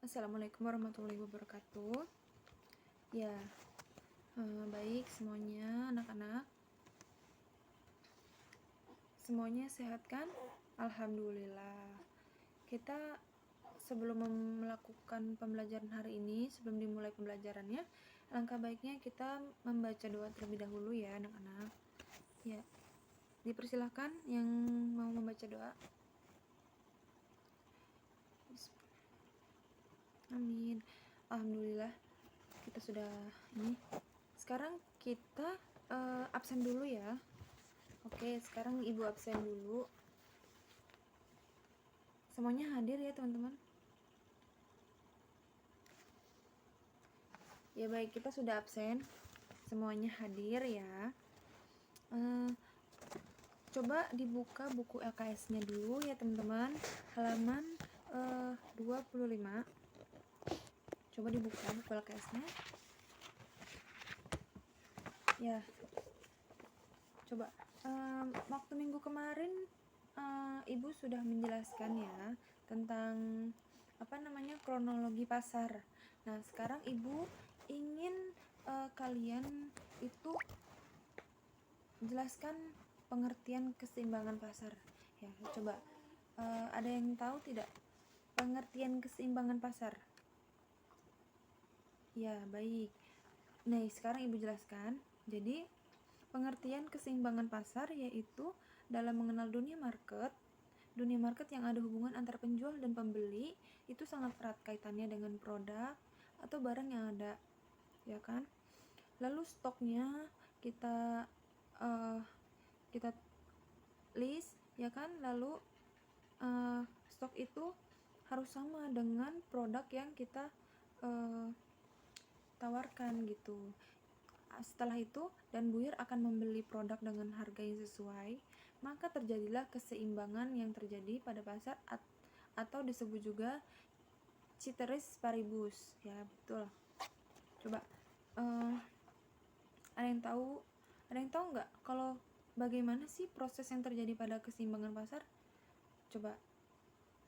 Assalamualaikum warahmatullahi wabarakatuh. Ya, baik semuanya anak-anak. Semuanya sehat kan? Alhamdulillah. Kita sebelum melakukan pembelajaran hari ini, sebelum dimulai pembelajarannya, langkah baiknya kita membaca doa terlebih dahulu ya anak-anak. Ya, dipersilahkan yang mau membaca doa. Amin. Alhamdulillah kita sudah ini. Sekarang kita absen dulu ya. Oke, sekarang ibu absen dulu. Semuanya hadir ya teman-teman. Ya baik, kita sudah absen. Semuanya hadir ya. Coba dibuka buku LKS-nya dulu ya teman-teman. Halaman 25. Coba dibuka buku LKS-nya. Ya. Coba waktu minggu kemarin ibu sudah menjelaskan ya tentang kronologi pasar. Nah, sekarang ibu ingin kalian itu jelaskan pengertian keseimbangan pasar. Ya, coba ada yang tahu tidak pengertian keseimbangan pasar? Ya, baik. Nah, sekarang ibu jelaskan. Jadi, pengertian keseimbangan pasar yaitu dalam mengenal dunia market yang ada hubungan antara penjual dan pembeli itu sangat erat kaitannya dengan produk atau barang yang ada, ya kan? Lalu stoknya kita list, ya kan? Lalu stok itu harus sama dengan produk yang kita tawarkan gitu. Setelah itu, dan buyer akan membeli produk dengan harga yang sesuai, maka terjadilah keseimbangan yang terjadi pada pasar atau disebut juga ceteris paribus. Ya, betul. Coba ada yang tahu nggak kalau bagaimana sih proses yang terjadi pada keseimbangan pasar? Coba.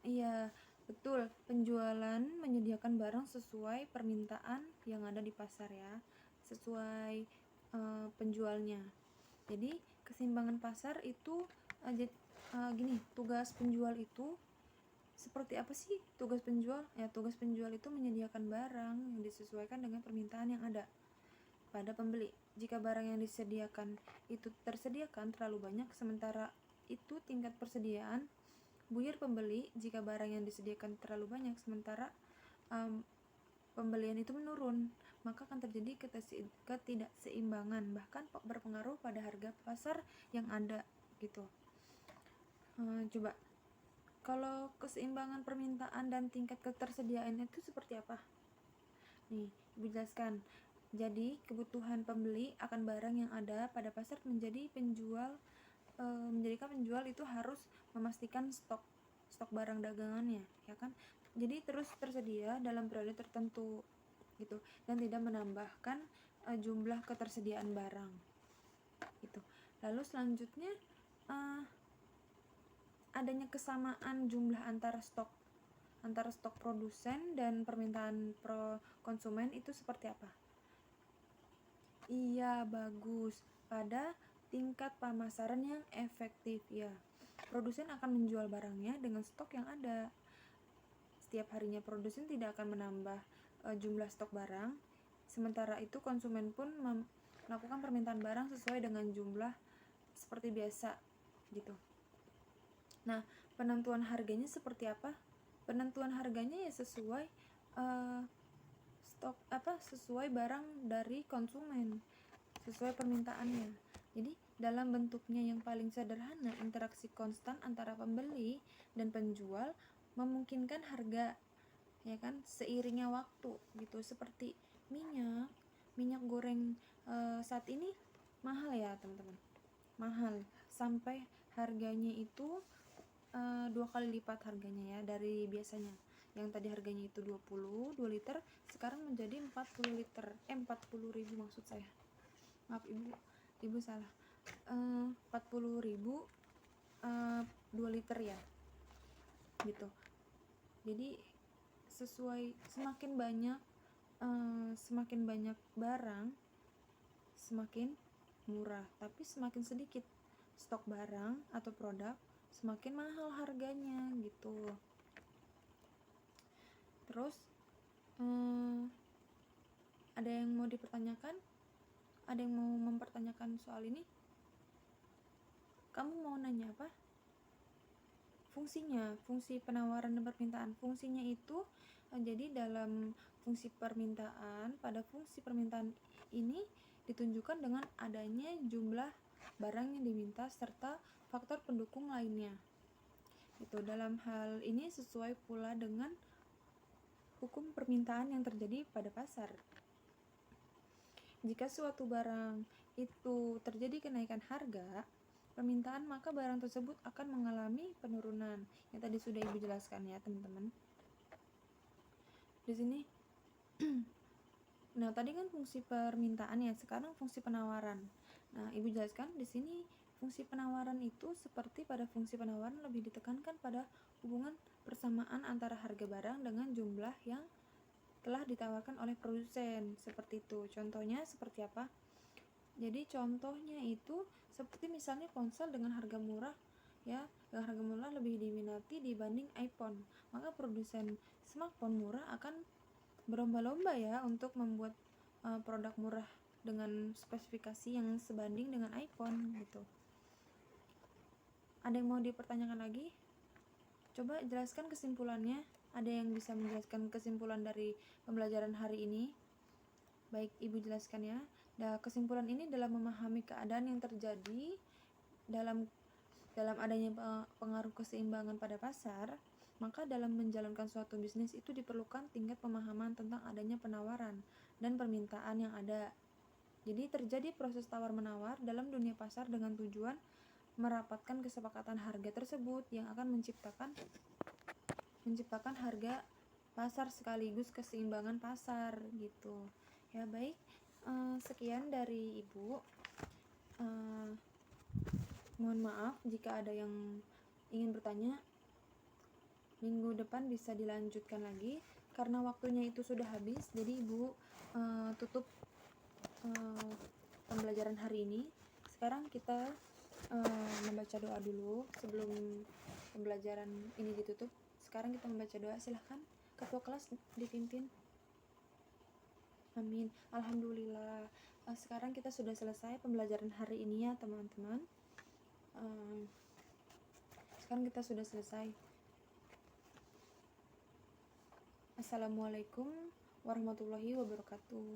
Iya, betul. Penjualan menyediakan barang sesuai permintaan yang ada di pasar ya, sesuai penjualnya. Jadi keseimbangan pasar itu gini, tugas penjual itu seperti apa sih tugas penjual? Ya, tugas penjual itu menyediakan barang yang disesuaikan dengan permintaan yang ada pada pembeli. Jika barang yang disediakan itu tersediakan terlalu banyak, sementara itu tingkat persediaan buyer pembeli, jika barang yang disediakan terlalu banyak sementara pembelian itu menurun, maka akan terjadi ketidakseimbangan, bahkan berpengaruh pada harga pasar yang ada gitu. Coba kalau keseimbangan permintaan dan tingkat ketersediaan itu seperti apa? Nih, ibu jelaskan. Jadi kebutuhan pembeli akan barang yang ada pada pasar menjadikan penjual itu harus memastikan stok barang dagangannya, ya kan? Jadi terus tersedia dalam periode tertentu gitu, dan tidak menambahkan jumlah ketersediaan barang gitu. Lalu selanjutnya adanya kesamaan jumlah antara stok produsen dan permintaan konsumen itu seperti apa? Iya, bagus. Pada tingkat pemasaran yang efektif ya. Produsen akan menjual barangnya dengan stok yang ada. Setiap harinya produsen tidak akan menambah jumlah stok barang. Sementara itu konsumen pun melakukan permintaan barang sesuai dengan jumlah seperti biasa gitu. Nah, penentuan harganya seperti apa? Penentuan harganya ya sesuai sesuai barang dari konsumen, sesuai permintaannya. Jadi dalam bentuknya yang paling sederhana, interaksi konstan antara pembeli dan penjual memungkinkan harga, ya kan, seiringnya waktu gitu. Seperti minyak goreng saat ini mahal ya teman-teman, mahal sampai harganya itu 2 kali lipat harganya ya dari biasanya. Yang tadi harganya itu 2 liter, sekarang menjadi 40 liter. 40.000 maksud saya. Maaf ibu salah. 40.000 2 liter ya. Gitu. Jadi semakin banyak barang semakin murah, tapi semakin sedikit stok barang atau produk semakin mahal harganya gitu. Terus ada yang mau dipertanyakan? Ada yang mau mempertanyakan soal ini? Kamu mau nanya apa? Fungsi penawaran dan permintaan. Fungsinya itu jadi dalam fungsi permintaan, pada fungsi permintaan ini ditunjukkan dengan adanya jumlah barang yang diminta serta faktor pendukung lainnya. Itu dalam hal ini sesuai pula dengan hukum permintaan yang terjadi pada pasar. Jika suatu barang itu terjadi kenaikan harga permintaan, maka barang tersebut akan mengalami penurunan. Yang tadi sudah Ibu jelaskan ya, teman-teman. Di sini nah, tadi kan fungsi permintaan ya, sekarang fungsi penawaran. Nah, Ibu jelaskan di sini fungsi penawaran itu seperti pada fungsi penawaran lebih ditekankan pada hubungan persamaan antara harga barang dengan jumlah yang telah ditawarkan oleh produsen. Seperti itu. Contohnya seperti apa? Jadi contohnya itu seperti misalnya ponsel dengan harga murah ya, dengan harga murah lebih diminati dibanding iPhone. Maka produsen smartphone murah akan berlomba-lomba ya untuk membuat produk murah dengan spesifikasi yang sebanding dengan iPhone gitu. Ada yang mau dipertanyakan lagi? Coba jelaskan kesimpulannya. Ada yang bisa menjelaskan kesimpulan dari pembelajaran hari ini? Baik, Ibu jelaskan ya. Nah, kesimpulan ini dalam memahami keadaan yang terjadi dalam adanya pengaruh keseimbangan pada pasar, maka dalam menjalankan suatu bisnis itu diperlukan tingkat pemahaman tentang adanya penawaran dan permintaan yang ada. Jadi terjadi proses tawar-menawar dalam dunia pasar dengan tujuan merapatkan kesepakatan harga tersebut yang akan menciptakan harga pasar sekaligus keseimbangan pasar gitu. Ya baik, sekian dari Ibu. Mohon maaf jika ada yang ingin bertanya. Minggu depan bisa dilanjutkan lagi karena waktunya itu sudah habis. Jadi Ibu tutup pembelajaran hari ini. Sekarang kita membaca doa dulu sebelum pembelajaran ini ditutup. Sekarang kita membaca doa. Silahkan ketua kelas dipimpin. Amin. Alhamdulillah. Sekarang kita sudah selesai pembelajaran hari ini ya teman-teman. Sekarang kita sudah selesai. Assalamualaikum warahmatullahi wabarakatuh.